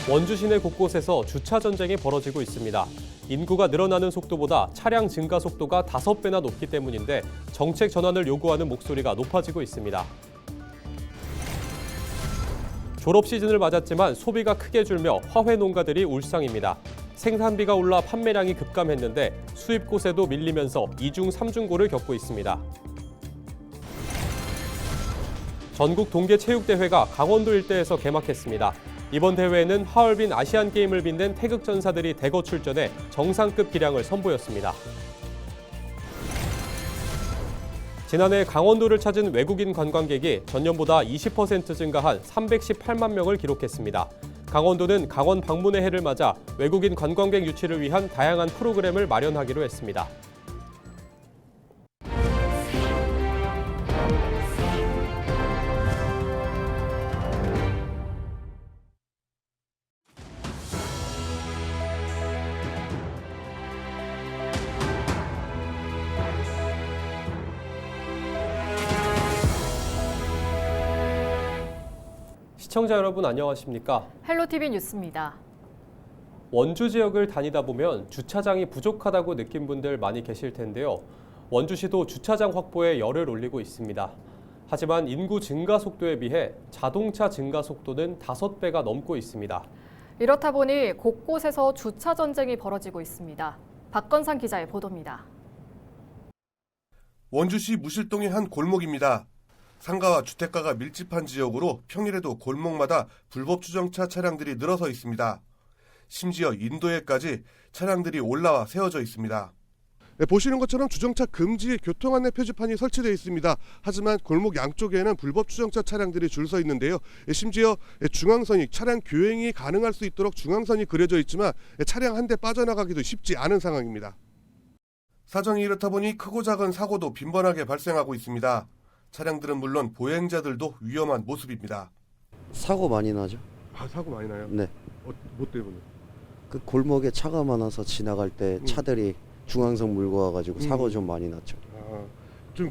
원주 시내 곳곳에서 주차 전쟁이 벌어지고 있습니다. 인구가 늘어나는 속도보다 차량 증가 속도가 5배나 높기 때문인데 정책 전환을 요구하는 목소리가 높아지고 있습니다. 졸업 시즌을 맞았지만 소비가 크게 줄며 화훼 농가들이 울상입니다. 생산비가 올라 판매량이 급감했는데 수입곳에도 밀리면서 2중 3중고를 겪고 있습니다. 전국 동계체육대회가 강원도 일대에서 개막했습니다. 이번 대회에는 하얼빈 아시안게임을 빛낸 태극전사들이 대거 출전해 정상급 기량을 선보였습니다. 지난해 강원도를 찾은 외국인 관광객이 전년보다 20% 증가한 318만 명을 기록했습니다. 강원도는 강원 방문의 해를 맞아 외국인 관광객 유치를 위한 다양한 프로그램을 마련하기로 했습니다. 시청자 여러분 안녕하십니까? 헬로티비 뉴스입니다. 원주 지역을 다니다 보면 주차장이 부족하다고 느낀 분들 많이 계실 텐데요. 원주시도 주차장 확보에 열을 올리고 있습니다. 하지만 인구 증가 속도에 비해 자동차 증가 속도는 5배가 넘고 있습니다. 이렇다 보니 곳곳에서 주차 전쟁이 벌어지고 있습니다. 박건상 기자의 보도입니다. 원주시 무실동의 한 골목입니다. 상가와 주택가가 밀집한 지역으로 평일에도 골목마다 불법 주정차 차량들이 늘어서 있습니다. 심지어 인도에까지 차량들이 올라와 세워져 있습니다. 네, 보시는 것처럼 주정차 금지 교통 안내 표지판이 설치되어 있습니다. 하지만 골목 양쪽에는 불법 주정차 차량들이 줄 서 있는데요. 심지어 중앙선이 차량 교행이 가능할 수 있도록 중앙선이 그려져 있지만 차량 한 대 빠져나가기도 쉽지 않은 상황입니다. 사정이 이렇다 보니 크고 작은 사고도 빈번하게 발생하고 있습니다. 차량들은 물론 보행자들도 위험한 모습입니다. 사고 많이 나죠? 아, 사고 많이 나요? 네. 뭐 때문에? 그 골목에 차가 많아서 지나갈 때 차들이 중앙선 물고 와가지고 사고 좀 많이 났죠. 아, 좀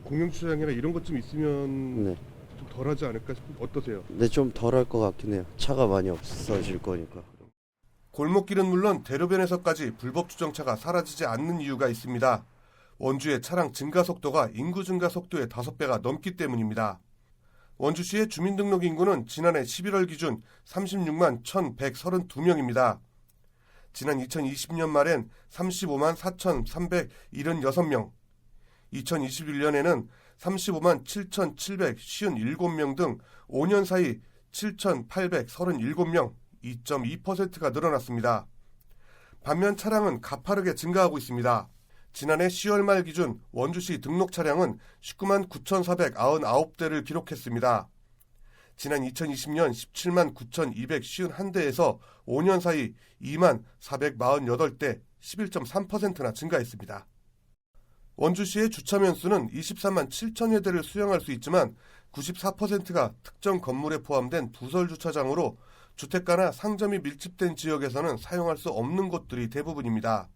공영주차장이나 이런 것 좀 있으면 네. 좀 덜하지 않을까 싶은데 어떠세요? 근데 좀 덜할 것 같긴 해요. 차가 많이 없어질 거니까. 골목길은 물론 대로변에서까지 불법 주정차가 사라지지 않는 이유가 있습니다. 원주의 차량 증가 속도가 인구 증가 속도의 5배가 넘기 때문입니다. 원주시의 주민등록 인구는 지난해 11월 기준 36만 1,132명입니다. 지난 2020년 말엔 35만 4,376명, 2021년에는 35만 7,757명 등 5년 사이 7,837명, 2.2%가 늘어났습니다. 반면 차량은 가파르게 증가하고 있습니다. 지난해 10월 말 기준 원주시 등록 차량은 19만 9,499대를 기록했습니다. 지난 2020년 17만 9,251대에서 5년 사이 2만 448대, 11.3%나 증가했습니다. 원주시의 주차면 수는 23만 7천여 대를 수용할 수 있지만 94%가 특정 건물에 포함된 부설 주차장으로 주택가나 상점이 밀집된 지역에서는 사용할 수 없는 곳들이 대부분입니다.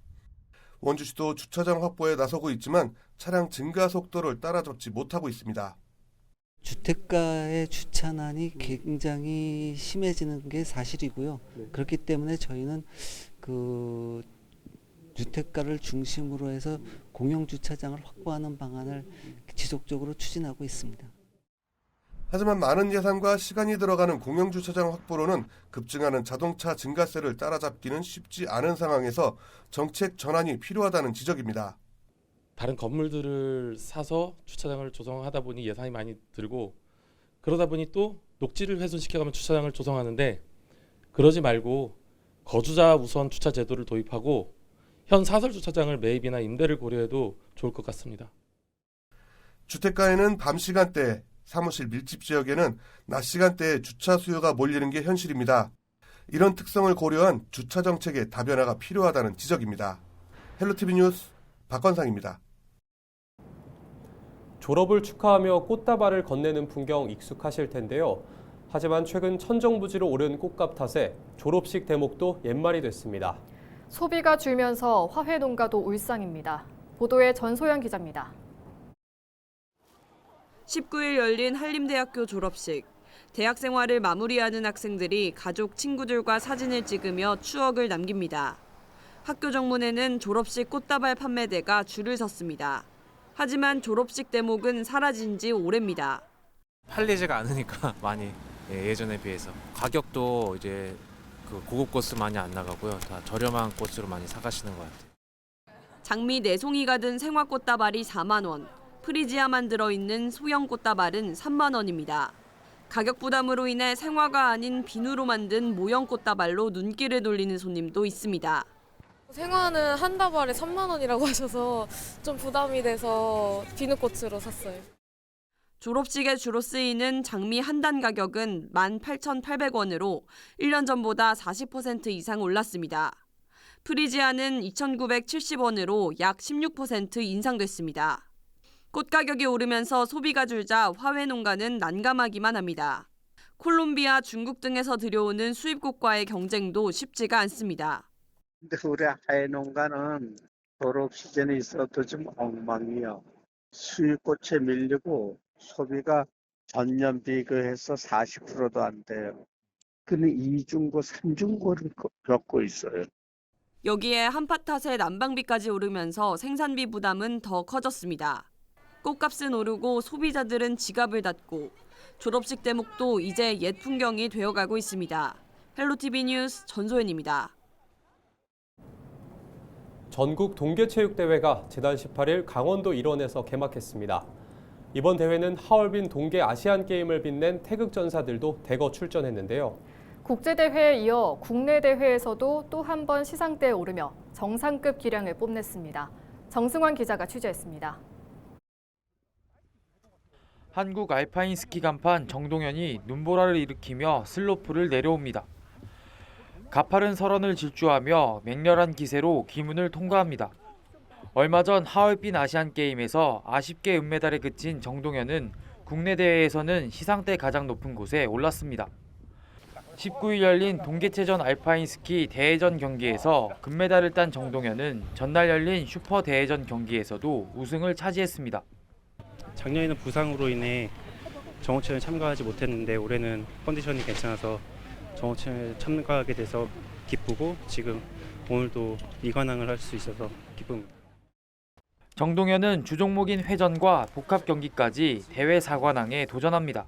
원주시도 주차장 확보에 나서고 있지만 차량 증가 속도를 따라잡지 못하고 있습니다. 주택가의 주차난이 굉장히 심해지는 게 사실이고요. 그렇기 때문에 저희는 그 주택가를 중심으로 해서 공영 주차장을 확보하는 방안을 지속적으로 추진하고 있습니다. 하지만 많은 예산과 시간이 들어가는 공영주차장 확보로는 급증하는 자동차 증가세를 따라잡기는 쉽지 않은 상황에서 정책 전환이 필요하다는 지적입니다. 다른 건물들을 사서 주차장을 조성하다 보니 예산이 많이 들고 그러다 보니 또 녹지를 훼손시켜가면 주차장을 조성하는데 그러지 말고 거주자 우선 주차 제도를 도입하고 현 사설 주차장을 매입이나 임대를 고려해도 좋을 것 같습니다. 주택가에는 밤 시간대, 사무실 밀집 지역에는 낮 시간대에 주차 수요가 몰리는 게 현실입니다. 이런 특성을 고려한 주차 정책의 다변화가 필요하다는 지적입니다. 헬로티비 뉴스 박건상입니다. 졸업을 축하하며 꽃다발을 건네는 풍경 익숙하실 텐데요. 하지만 최근 천정부지로 오른 꽃값 탓에 졸업식 대목도 옛말이 됐습니다. 소비가 줄면서 화훼 농가도 울상입니다. 보도에 전소연 기자입니다. 19일 열린 한림대학교 졸업식. 대학 생활을 마무리하는 학생들이 가족, 친구들과 사진을 찍으며 추억을 남깁니다. 학교 정문에는 졸업식 꽃다발 판매대가 줄을 섰습니다. 하지만 졸업식 대목은 사라진 지 오래입니다. 팔리지가 않으니까 많이 예전에 비해서 가격도 이제 그 고급 꽃은 많이 안 나가고요. 다 저렴한 꽃으로 많이 사가시는 것 같아요. 장미 4송이가 든 생화 꽃다발이 4만 원, 프리지아만 들어있는 소형 꽃다발은 3만 원입니다. 가격 부담으로 인해 생화가 아닌 비누로 만든 모형 꽃다발로 눈길을 돌리는 손님도 있습니다. 생화는 한 다발에 3만 원이라고 하셔서 좀 부담이 돼서 비누꽃으로 샀어요. 졸업식에 주로 쓰이는 장미 한 단 가격은 18,800원으로 1년 전보다 40% 이상 올랐습니다. 프리지아는 2,970원으로 약 16% 인상됐습니다. 꽃 가격이 오르면서 소비가 줄자 화훼 농가는 난감하기만 합니다. 콜롬비아, 중국 등에서 들여오는 수입꽃과의 경쟁도 쉽지가 않습니다. 근데 우리 화훼 농가는 졸업 시즌에 있어도 좀 엉망이요. 수입꽃에 밀리고 소비가 전년 비교해서 40%도 안 돼요. 근데 이중고, 삼중고를 겪고 있어요. 여기에 한파 탓에 난방비까지 오르면서 생산비 부담은 더 커졌습니다. 꽃값은 오르고 소비자들은 지갑을 닫고 졸업식 대목도 이제 옛 풍경이 되어가고 있습니다. 헬로티비 뉴스 전소연입니다. 전국 동계체육대회가 지난 18일 강원도 일원에서 개막했습니다. 이번 대회는 하얼빈 동계 아시안게임을 빛낸 태극전사들도 대거 출전했는데요. 국제대회에 이어 국내 대회에서도 또 한 번 시상대에 오르며 정상급 기량을 뽐냈습니다. 정승환 기자가 취재했습니다. 한국 알파인 스키 간판 정동현이 눈보라를 일으키며 슬로프를 내려옵니다. 가파른 설원을 질주하며 맹렬한 기세로 기문을 통과합니다. 얼마 전 하얼빈 아시안게임에서 아쉽게 은메달에 그친 정동현은 국내 대회에서는 시상대 가장 높은 곳에 올랐습니다. 19일 열린 동계체전 알파인 스키 대회전 경기에서 금메달을 딴 정동현은 전날 열린 슈퍼 대회전 경기에서도 우승을 차지했습니다. 작년에는 부상으로 인해 정오체전에 참가하지 못했는데 올해는 컨디션이 괜찮아서 정오체전에 참가하게 돼서 기쁘고 지금 오늘도 이관왕을 할 수 있어서 기쁩니다. 정동현은 주종목인 회전과 복합 경기까지 대회 4관왕에 도전합니다.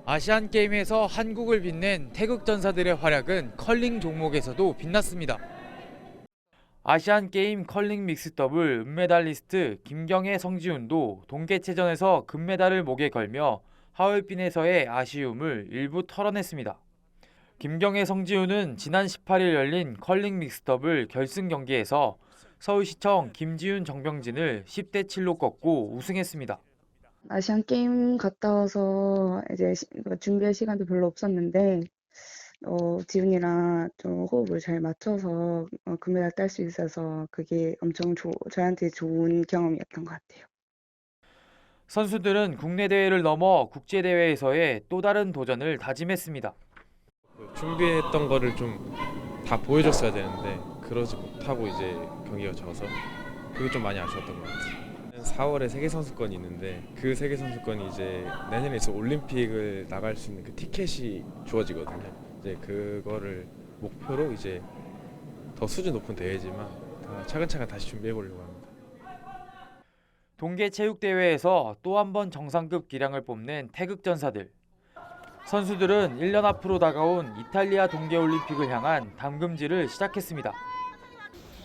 아시안게임에서 한국을 빛낸 태극전사들의 활약은 컬링 종목에서도 빛났습니다. 아시안게임 컬링 믹스더블 은메달리스트 김경애, 성지훈도 동계체전에서 금메달을 목에 걸며 하얼빈에서의 아쉬움을 일부 털어냈습니다. 김경애, 성지훈은 지난 18일 열린 컬링 믹스더블 결승 경기에서 서울시청 김지훈, 정병진을 10대 7로 꺾고 우승했습니다. 아시안 게임 갔다 와서 이제 준비할 시간도 별로 없었는데 지훈이랑 좀 호흡을 잘 맞춰서 금메달 딸 수 있어서 그게 엄청 저한테 좋은 경험이었던 것 같아요. 선수들은 국내 대회를 넘어 국제 대회에서의 또 다른 도전을 다짐했습니다. 준비했던 거를 좀 다 보여줬어야 되는데 그러지 못하고 이제 경기가 져서 그게 좀 많이 아쉬웠던 것 같아요. 4월에 세계선수권이 있는데 그 세계선수권이 이제 내년에 있어 올림픽을 나갈 수 있는 그 티켓이 주어지거든요. 이제 그거를 목표로 이제 더 수준 높은 대회지만 차근차근 다시 준비해 보려고 합니다. 동계체육대회에서 또 한 번 정상급 기량을 뽐낸 태극전사들. 선수들은 1년 앞으로 다가온 이탈리아 동계올림픽을 향한 담금질을 시작했습니다.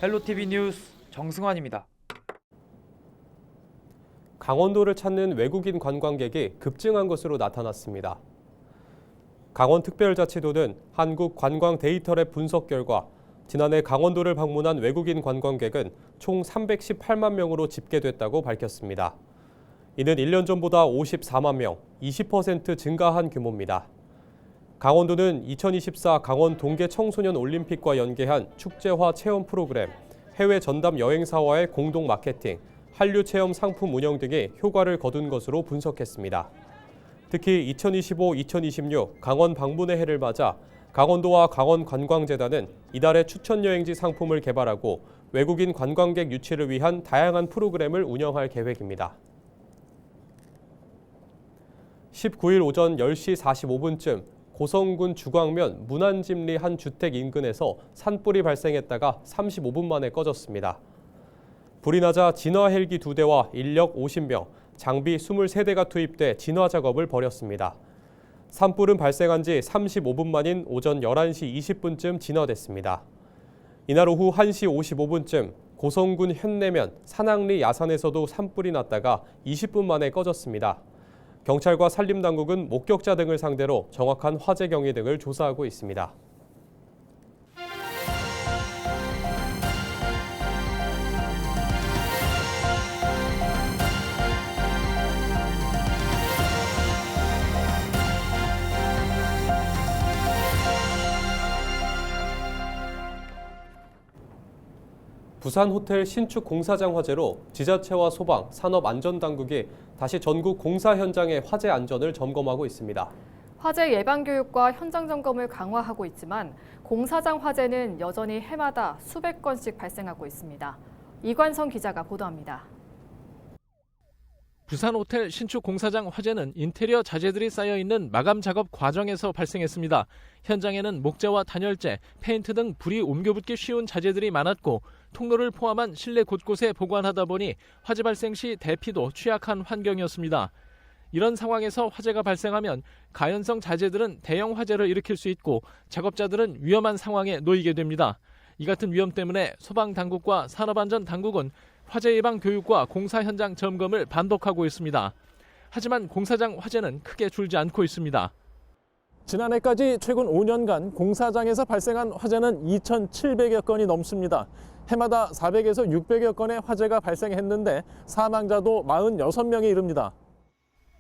헬로티비 뉴스 정승환입니다. 강원도를 찾는 외국인 관광객이 급증한 것으로 나타났습니다. 강원특별자치도는 한국 관광 데이터랩 분석 결과 지난해 강원도를 방문한 외국인 관광객은 총 318만 명으로 집계됐다고 밝혔습니다. 이는 1년 전보다 54만 명, 20% 증가한 규모입니다. 강원도는 2024 강원 동계 청소년 올림픽과 연계한 축제화 체험 프로그램, 해외 전담 여행사와의 공동 마케팅, 한류 체험 상품 운영 등의 효과를 거둔 것으로 분석했습니다. 특히 2025-2026 강원 방문의 해를 맞아 강원도와 강원관광재단은 이달에 추천 여행지 상품을 개발하고 외국인 관광객 유치를 위한 다양한 프로그램을 운영할 계획입니다. 19일 오전 10시 45분쯤 고성군 주광면 문안집리 한 주택 인근에서 산불이 발생했다가 35분 만에 꺼졌습니다. 불이 나자 진화 헬기 2대와 인력 50명, 장비 23대가 투입돼 진화 작업을 벌였습니다. 산불은 발생한 지 35분 만인 오전 11시 20분쯤 진화됐습니다. 이날 오후 1시 55분쯤 고성군 현내면 산악리 야산에서도 산불이 났다가 20분 만에 꺼졌습니다. 경찰과 산림당국은 목격자 등을 상대로 정확한 화재 경위 등을 조사하고 있습니다. 부산 호텔 신축 공사장 화재로 지자체와 소방, 산업안전당국이 다시 전국 공사 현장의 화재 안전을 점검하고 있습니다. 화재 예방 교육과 현장 점검을 강화하고 있지만 공사장 화재는 여전히 해마다 수백 건씩 발생하고 있습니다. 이관성 기자가 보도합니다. 부산 호텔 신축 공사장 화재는 인테리어 자재들이 쌓여있는 마감 작업 과정에서 발생했습니다. 현장에는 목재와 단열재, 페인트 등 불이 옮겨붙기 쉬운 자재들이 많았고 통로를 포함한 실내 곳곳에 보관하다 보니 화재 발생 시 대피도 취약한 환경이었습니다. 이런 상황에서 화재가 발생하면 가연성 자재들은 대형 화재를 일으킬 수 있고 작업자들은 위험한 상황에 놓이게 됩니다. 이 같은 위험 때문에 소방당국과 산업안전당국은 화재 예방 교육과 공사 현장 점검을 반복하고 있습니다. 하지만 공사장 화재는 크게 줄지 않고 있습니다. 지난해까지 최근 5년간 공사장에서 발생한 화재는 2,700여 건이 넘습니다. 해마다 400에서 600여 건의 화재가 발생했는데 사망자도 46명에 이릅니다.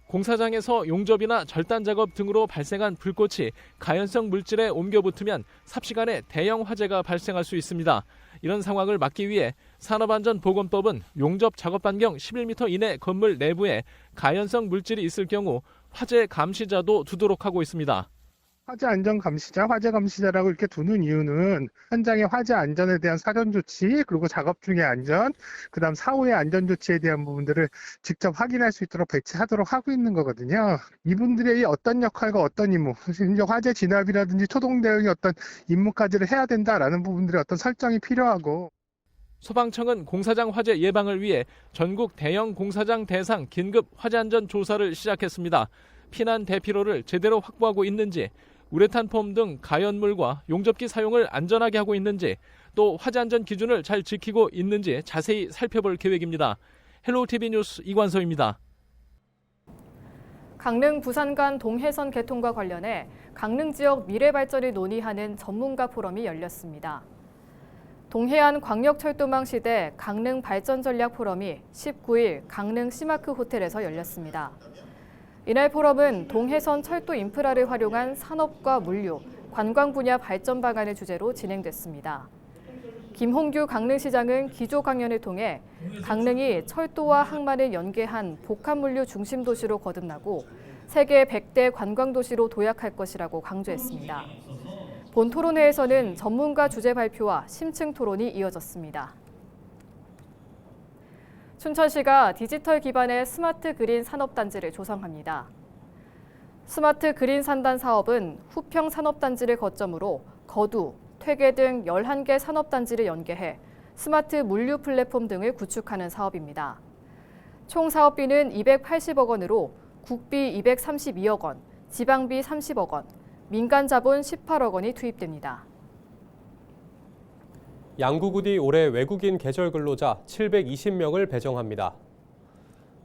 공사장에서 용접이나 절단 작업 등으로 발생한 불꽃이 가연성 물질에 옮겨 붙으면 삽시간에 대형 화재가 발생할 수 있습니다. 이런 상황을 막기 위해 산업안전보건법은 용접 작업 반경 11m 이내 건물 내부에 가연성 물질이 있을 경우 화재 감시자도 두도록 하고 있습니다. 화재 안전 감시자, 화재 감시자라고 이렇게 두는 이유는 현장의 화재 안전에 대한 사전 조치, 그리고 작업 중의 안전, 그다음 사후의 안전 조치에 대한 부분들을 직접 확인할 수 있도록 배치하도록 하고 있는 거거든요. 이분들의 어떤 역할과 어떤 임무, 심지어 화재 진압이라든지 초동 대응의 어떤 임무까지를 해야 된다라는 부분들의 어떤 설정이 필요하고. 소방청은 공사장 화재 예방을 위해 전국 대형 공사장 대상 긴급 화재 안전 조사를 시작했습니다. 피난 대피로를 제대로 확보하고 있는지, 우레탄 폼 등 가연물과 용접기 사용을 안전하게 하고 있는지, 또 화재 안전 기준을 잘 지키고 있는지 자세히 살펴볼 계획입니다. 헬로우TV 뉴스 이관서입니다. 강릉 부산 간 동해선 개통과 관련해 강릉 지역 미래 발전을 논의하는 전문가 포럼이 열렸습니다. 동해안 광역철도망 시대 강릉 발전 전략 포럼이 19일 강릉 시마크 호텔에서 열렸습니다. 이날 포럼은 동해선 철도 인프라를 활용한 산업과 물류, 관광 분야 발전 방안을 주제로 진행됐습니다. 김홍규 강릉시장은 기조 강연을 통해 강릉이 철도와 항만을 연계한 복합물류 중심 도시로 거듭나고 세계 100대 관광 도시로 도약할 것이라고 강조했습니다. 본 토론회에서는 전문가 주제 발표와 심층 토론이 이어졌습니다. 춘천시가 디지털 기반의 스마트 그린 산업단지를 조성합니다. 스마트 그린 산단 사업은 후평 산업단지를 거점으로 거두, 퇴계 등 11개 산업단지를 연계해 스마트 물류 플랫폼 등을 구축하는 사업입니다. 총 사업비는 280억 원으로 국비 232억 원, 지방비 30억 원, 민간 자본 18억 원이 투입됩니다. 양구군이 올해 외국인 계절 근로자 720명을 배정합니다.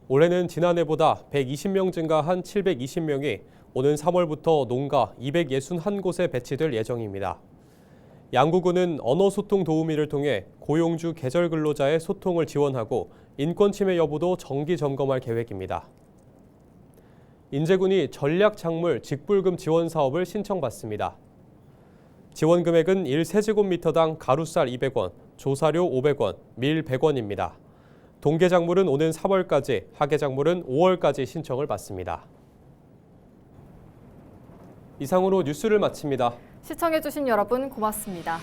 올해는 지난해보다 120명 증가한 720명이 오는 3월부터 농가 261곳에 배치될 예정입니다. 양구군은 언어소통 도우미를 통해 고용주 계절 근로자의 소통을 지원하고 인권 침해 여부도 정기 점검할 계획입니다. 인제군이 전략작물 직불금 지원 사업을 신청받습니다. 지원 금액은 1세제곱미터당 가루쌀 200원, 조사료 500원, 밀 100원입니다. 동계작물은 오는 3월까지, 하계작물은 5월까지 신청을 받습니다. 이상으로 뉴스를 마칩니다. 시청해주신 여러분 고맙습니다.